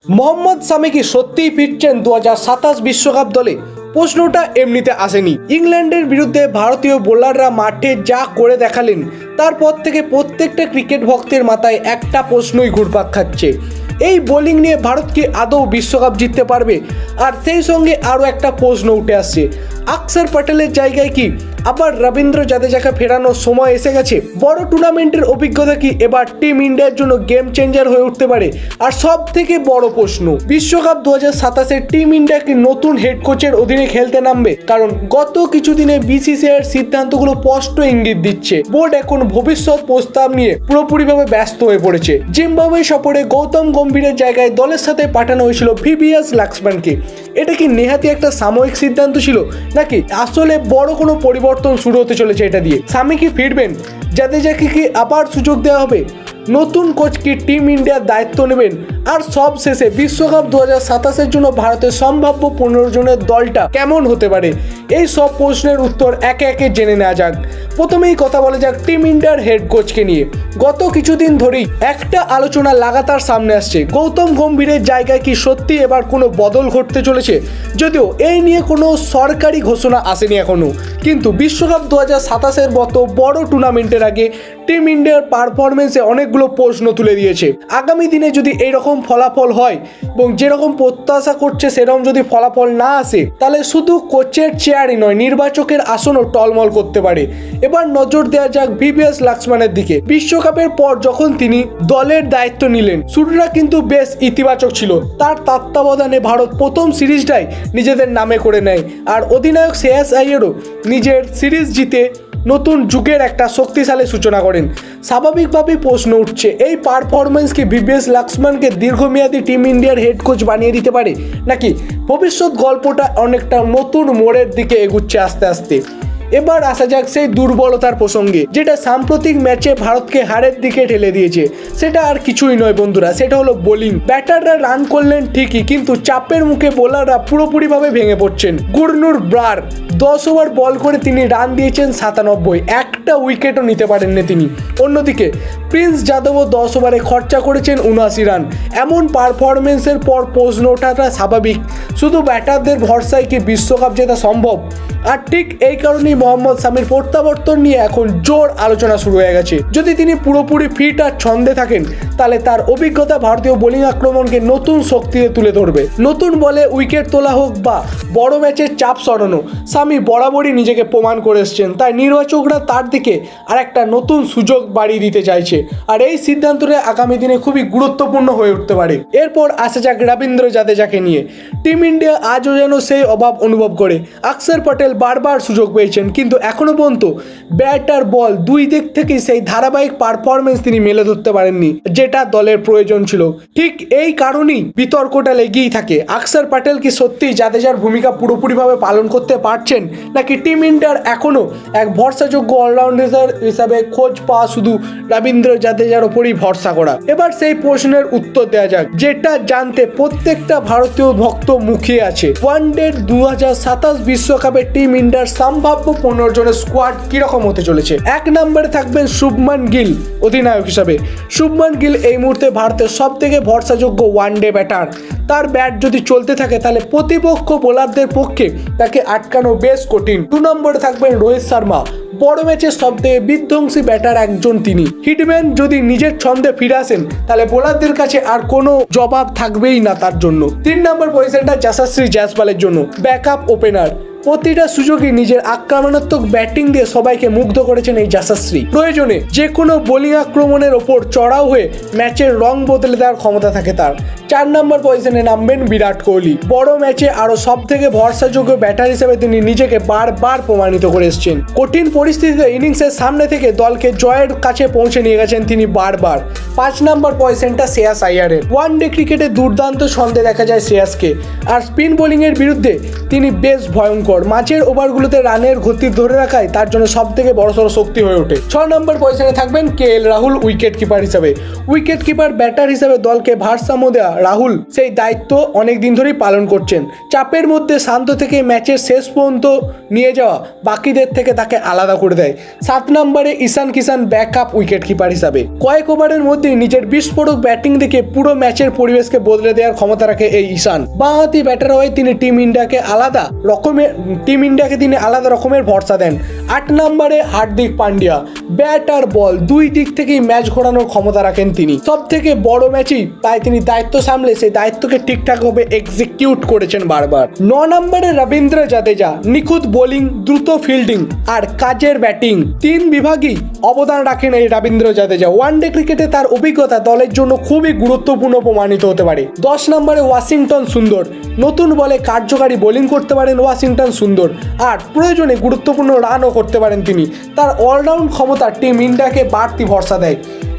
মোহাম্মদ সামি কি সত্যিই ফিরছেন 2027 বিশ্বকাপ দলে? প্রশ্নটা এমনিতে আসেনি। ইংল্যান্ডের বিরুদ্ধে ভারতীয় বোলাররা মাঠে যা করে দেখালেন, তারপর থেকে প্রত্যেকটা ক্রিকেট ভক্তের মাথায় একটা প্রশ্নই ঘুরপাক খাচ্ছে, এই বোলিং নিয়ে ভারত কি আদৌ বিশ্বকাপ জিততে পারবে? আর সেই সঙ্গে আরও একটা প্রশ্ন উঠে আসছে, অক্ষর প্যাটেলের জায়গায় কি আবার রবীন্দ্র জাদেজাকে ফেরানোর সময় এসে গেছে? বড় টুর্নামেন্টের অভিজ্ঞতা কি এবার টিম ইন্ডিয়ার জন্য গেম চেঞ্জার হয়ে উঠতে পারে? আর সব থেকে বড় প্রশ্ন, বিশ্বকাপ 2027 টিম ইন্ডিয়া কি নতুন হেড কোচের অধীনে খেলতে নামবে? কারণ গত কিছুদিনে বিসিসিআই এর সিদ্ধান্তগুলো স্পষ্ট ইঙ্গিত দিচ্ছে বোর্ড এখন ভবিষ্যৎ প্রস্তাব নিয়ে পুরোপুরিভাবে ব্যস্ত হয়ে পড়েছে। জিম্বাবুয়ে সফরে গৌতম গম্ভীরের জায়গায় দলের সাথে পাঠানো হয়েছিল ভিভিএস লাক্সম্যানকে। এটা কি নেহাতি একটা সাময়িক সিদ্ধান্ত ছিল, নাকি আসলে বড় কোনো পরিবর্তন শুরু হতে চলেছে এটা দিয়ে? সামি কি ফিরবেন? জাদেজাকে কি আবার সুযোগ দেওয়া হবে? নতুন কোচ কি টিম ইন্ডিয়ার দায়িত্ব নেবেন? আর সব শেষে বিশ্বকাপ 2027 জন্য ভারতের সম্ভাব্য 15 জনের দলটা কেমন হতে পারে? এই সব প্রশ্নের উত্তর একে একে জেনে নেওয়া যাক। প্রথমেই কথা বলা যাক টিম ইন্ডিয়ার হেড কোচকে নিয়ে। গত কিছুদিন ধরেই একটা আলোচনা লাগাতার সামনে আসছে, গৌতম গম্ভীরের জায়গায় কি সত্যি এবার কোনো বদল ঘটতে চলেছে? যদিও এই নিয়ে কোনো সরকারি ঘোষণা আসেনি এখনো, কিন্তু বিশ্বকাপ 2027 মতো বড় টুর্নামেন্টের আগে টিম ইন্ডিয়ার পারফরমেন্সে অনেকগুলো প্রশ্ন তুলে দিয়েছে। আগামী দিনে যদি এইরকম ফলাফল হয় এবং যেরকম প্রত্যাশা করছে সেরকম যদি ফলাফল না আসে, তাহলে শুধু কোচের চেয়ারই নয়, নির্বাচকের আসনও টলমল করতে পারে। এবার নজর দেওয়া যাক ভিভিএস লাক্সম্যানের দিকে। বিশ্বকাপের পর যখন তিনি দলের দায়িত্ব নিলেন, শুরুটা কিন্তু বেশ ইতিবাচক ছিল। তার তত্ত্বাবধানে ভারত প্রথম সিরিজটাই নিজেদের নামে করে নেয়, আর অধিনায়ক শ্রেয়াস আইয়ারও নিজের সিরিজ জিতে নতুন যুগের একটা শক্তিশালী সূচনা করেন। স্বাভাবিকভাবেই প্রশ্ন উঠছে, এই পারফরমেন্স কি ভিভিএস লাক্সম্যানকে দীর্ঘমেয়াদী টিম ইন্ডিয়ার হেড কোচ বানিয়ে দিতে পারে, নাকি ভবিষ্যৎ গল্পটা অনেকটা নতুন মোড়ের দিকে এগুচ্ছে আস্তে আস্তে? এবার আসা যাক সেই দুর্বলতার প্রসঙ্গে, যেটা সাম্প্রতিক ম্যাচে ভারতকে হারের দিকে ঠেলে দিয়েছে। সেটা আর কিছুই নয় বন্ধুরা, সেটা হলো বোলিং। ব্যাটাররা রান করলেন ঠিকই, কিন্তু চাপের মুখে বোলাররা পুরোপুরিভাবে ভেঙে পড়ছেন। গুরনুর ব্রার 10 ওভার বল করে তিনি রান দিয়েছেন 97, একটা উইকেটও নিতে পারেননি তিনি। অন্যদিকে প্রিন্স যাদবও 10 ওভারে খরচা করেছেন 79 রান। এমন পারফরমেন্সের পর প্রশ্ন ওঠাটা স্বাভাবিক, শুধু ব্যাটারদের ভরসায় কি বিশ্বকাপ জেতা সম্ভব? আর ঠিক এই কারণেই মোহাম্মদ সামির প্রত্যাবর্তন নিয়ে এখন জোর আলোচনা শুরু হয়ে গেছে। যদি তিনি পুরোপুরি ফিট আর ছন্দে থাকেন, তাহলে তার অভিজ্ঞতা ভারতীয় বোলিং আক্রমণকে নতুন শক্তিতে তুলে ধরবে। নতুন বলে উইকেট তোলা হোক বা বড় ম্যাচের চাপ সরানো, সামি বরাবরই নিজেকে প্রমাণ করে এসছেন। তাই নির্বাচকরা তার দিকে আর একটা নতুন সুযোগ বাড়িয়ে দিতে চাইছে, আর এই সিদ্ধান্তটা আগামী দিনে খুবই গুরুত্বপূর্ণ হয়ে উঠতে পারে। এরপর আসা যাক রবীন্দ্র জাদেজাকে নিয়ে। টিম ইন্ডিয়া আজও যেন সেই অভাব অনুভব করে। অক্ষর প্যাটেল বারবার সুযোগ পেয়েছেন, কিন্তু এখনো পর্যন্ত ব্যাট আর বল দুই দিক থেকে সেই ধারাবাহিক পারফরমেন্স তিনি মেলে ধরতে পারেননি, যেটা দলের প্রয়োজন ছিল। ঠিক এই কারণেই বিতর্কটা লেগেই থাকে, অক্ষর প্যাটেল কি সত্যি জাদেজার ভূমিকা পুরোপুরিভাবে পালন করতে পারছেন, নাকি টিম ইন্ডিয়ার এখনো এক ভরসাযোগ্য অলরাউন্ডার হিসাবে খোঁজ পাওয়া শুধু রবীন্দ্র জাদেজার ওপরই ভরসা করা? এবার সেই প্রশ্নের উত্তর দেওয়া যাক, যেটা জানতে প্রত্যেকটা ভারতীয় ভক্ত মুখিয়ে আছে। ওয়ানডে 2027 বিশ্বকাপে টিম ইন্ডিয়ার সম্ভাব্য 15 জনের স্কোয়াড কিরকম হতে চলেছে। 1 নম্বরে থাকবেন শুভমান গিল অধিনায়ক হিসাবে। শুভমান গিল এই মুহূর্তে ভারতের সব থেকে ভরসাযোগ্য ওয়ানডে ব্যাটার। তার ব্যাট যদি চলতে থাকে, তাহলে প্রতিপক্ষ বোলারদের পক্ষে তাকে আটকানো বেশ কঠিন। 2 নম্বরে থাকবেন রোহিত শর্মা, বড় ম্যাচের সবথেকে বিধ্বংসী ব্যাটার একজন তিনি। হিটম্যান যদি নিজের ছন্দে ফিরে আসেন, তাহলে বোলারদের কাছে আর কোনো জবাব থাকবেই না তার জন্য। 3 নম্বর পজিশনটা যশস্বী জয়সওয়ালের জন্য, ব্যাকআপ ওপেনার। প্রতিটা সুযোগই নিজের আক্রমণাত্মক ব্যাটিং দিয়ে সবাইকে মুগ্ধ করেছেন এই যশস্বী। প্রয়োজনে যে কোনো বোলিং আক্রমণের ওপর চড়াও হয়ে ম্যাচের রং বদলে দেওয়ার ক্ষমতা থাকে তার। 4 নম্বর পজিশনে নামবেন বিরাট কোহলি। বড় ম্যাচে আরও সব থেকে ভরসাযোগ্য ব্যাটার হিসেবে তিনি নিজেকে বারবার প্রমাণিত করে এসেছেন। কঠিন পরিস্থিতিতে ইনিংসের সামনে থেকে দলকে জয়ের কাছে পৌঁছে নিয়ে গেছেন তিনি বারবার। 5 নম্বর পজিশনটা শ্রেয়াস আইয়ারের। ওয়ানডে ক্রিকেটে দুর্দান্ত ছন্দে দেখা যায় শ্রেয়াসকে, আর স্পিন বোলিংয়ের বিরুদ্ধে তিনি বেশ ভয়ঙ্কর। ভয়ঙ্কর। মাঝের ওভারগুলোতে রানের গতি ধরে রাখায় তার জন্য সবথেকে বড়সড় শক্তি হয়ে ওঠে। 6 নম্বর পজিশনে থাকবেন KL রাহুল উইকেট কিপার হিসাবে। উইকেট কিপার ব্যাটার হিসাবে দলকে ভারসাম্য দেওয়া রাহুল সেই দায়িত্ব অনেক দিন ধরেই পালন করছেন। চাপের মধ্যে শান্ত থেকে ম্যাচের শেষ পর্যন্ত নিয়ে যাওয়া বাকিদের থেকে তাকে আলাদা করে দেয়। 7 নম্বরে ঈশান কিষান ব্যাকআপ উইকেট কিপার হিসাবে। কয়েক ওভারের মধ্যে নিজের বিস্ফোরক ব্যাটিং দেখে পুরো ম্যাচের পরিবেশকে বদলে দেওয়ার ক্ষমতা রাখে এই ঈশান। বাঁহাতি ব্যাটার হয়ে তিনি টিম ইন্ডিয়াকে আলাদা রকমের ভরসা দেন। 8 নম্বরে হার্দিক পান্ডিয়া। ব্যাট আর বল দুই দিক থেকেই ম্যাচ ঘোরানোর ক্ষমতা রাখেন তিনি। সব থেকে বড় ম্যাচেই প্রায় তিনি দায়িত্ব সামলে সেই দায়িত্বকে ঠিকঠাকভাবে এক্সিকিউট করেছেন বারবার। 9 নম্বরে রবীন্দ্র জাদেজা। নিখুঁত বোলিং, দ্রুত ফিল্ডিং আর কাজের ব্যাটিং 3 বিভাগেই অবদান রাখেন এই রবীন্দ্র জাদেজা। ওয়ানডে ক্রিকেটে তার অভিজ্ঞতা দলের জন্য খুবই গুরুত্বপূর্ণ প্রমাণিত হতে পারে। 10 নম্বরে ওয়াশিংটন সুন্দর। নতুন বলে কার্যকারী বোলিং করতে পারেন ওয়াশিংটন সুন্দর, আর প্রয়োজনে গুরুত্বপূর্ণ রানও করতে পারেন তিনি। তার অলরাউন্ড ক্ষমতা টিম ইন্ডিয়াকে বাড়তি ভরসা দেয়।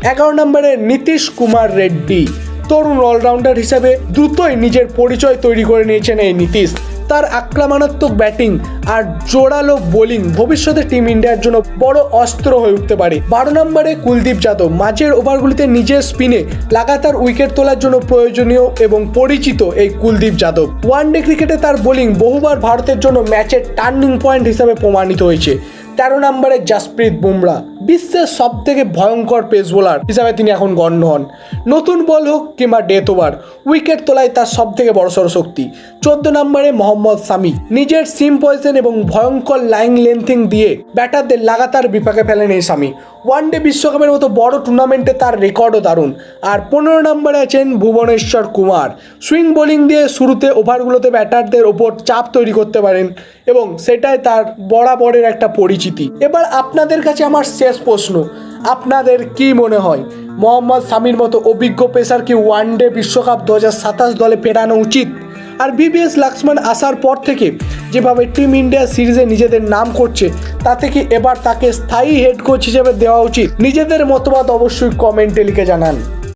11 নম্বরে নীতিশ কুমার রেড্ডি। তরুণ অলরাউন্ডার হিসেবে দ্রুতই নিজের পরিচয় তৈরি করে নিয়েছেন এই নীতিশ। তার আক্রমণাত্মক ব্যাটিং আর জোরালো বোলিং ভবিষ্যতে টিম ইন্ডিয়ার জন্য বড় অস্ত্র হয়ে উঠতে পারে। 12 নম্বরে কুলদীপ যাদব। মাঝের ওভারগুলিতে নিজের স্পিনে লাগাতার উইকেট তোলার জন্য প্রয়োজনীয় এবং পরিচিত এই কুলদীপ যাদব। ওয়ানডে ক্রিকেটে তার বোলিং বহুবার ভারতের জন্য ম্যাচের টার্নিং পয়েন্ট হিসেবে প্রমাণিত হয়েছে। 13 নম্বরে জসপ্রীত বুমরা। বিশ্বের সব থেকে ভয়ঙ্কর পেস বোলার হিসাবে তিনি এখন গণ্য হন। নতুন বল হোক কিংবা ডেথ ওভার, উইকেট তোলায় তার সব থেকে বড়সড় শক্তি। 14 নম্বরে মোহাম্মদ শামি। নিজের সিম পজিশন এবং ভয়ঙ্কর লাইন লেন্থিং দিয়ে ব্যাটারদের লাগাতার বিপাকে ফেলেন এই শামি। ওয়ানডে বিশ্বকাপের মতো বড় টুর্নামেন্টে তার রেকর্ডও দারুণ। আর 15 নম্বরে আছেন ভুবনেশ্বর কুমার। সুইং বোলিং দিয়ে শুরুতে ওভারগুলোতে ব্যাটারদের ওপর চাপ তৈরি করতে পারেন এবং সেটাই তার বরাবরের একটা পরিচিতি। এবার আপনাদের কাছে আমার শেষ প্রশ্ন, আপনাদের কি মনে হয় মোহাম্মদ শামির মতো অভিজ্ঞ পেসার কি ওয়ানডে বিশ্বকাপ 2027 দলে ফেরানো উচিত? আর VVS লক্ষ্মণ আসার পর থেকে যেভাবে টিম ইন্ডিয়া সিরিজে নিজেদের নাম করছে, তাতে কি এবার তাকে স্থায়ী হেড কোচ হিসেবে দেওয়া উচিত? নিজেদের মতবাদ অবশ্যই কমেন্টে লিখে জানান।